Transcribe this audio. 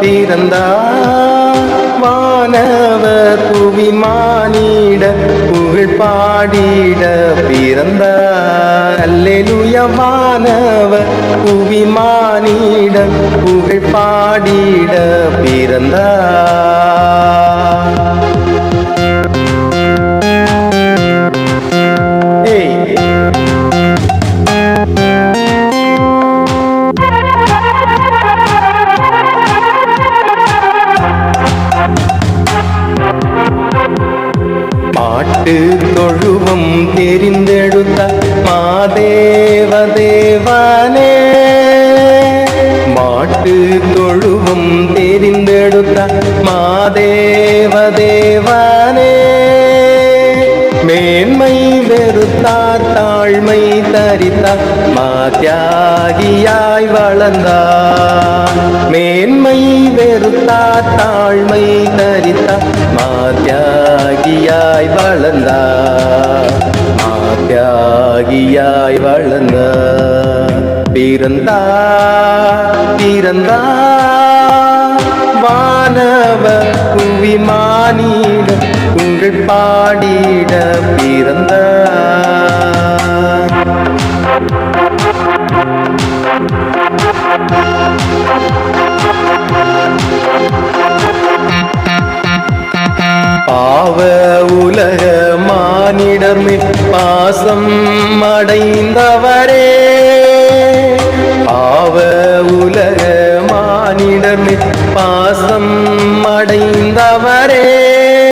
பிறந்தா வானவர் புவி மானிட புகழ் பாடிட பிறந்த அல்லேலூயா வானவர் புவி மானிட புகழ் பாடிட பிறந்த மாட்டு தொழுவம் தெரிந்தெடுத்த மாதேவ தேவனே மாட்டு தொழுவம் தெரிந்தெடுத்த மாதேவ தேவனே மேன்மை வெறுத்தார் தாழ்மை தரித்தார் மாத்யாகியாய் வளர்ந்தார் மேன்மை வெறுத்தார் தாழ்மை தரித்தார் மாத்யாகியாய் வளர்ந்தார் மாத்யாகியாய் வளர்ந்தார் பிறந்தா வானவர் புவி மானிட புகழ் பாடிட பிறந்த பாவ உலக மானிடர் பாசம் அடைந்தவரே பாவ உலக மானிடர் பாசம் அடைந்தவரே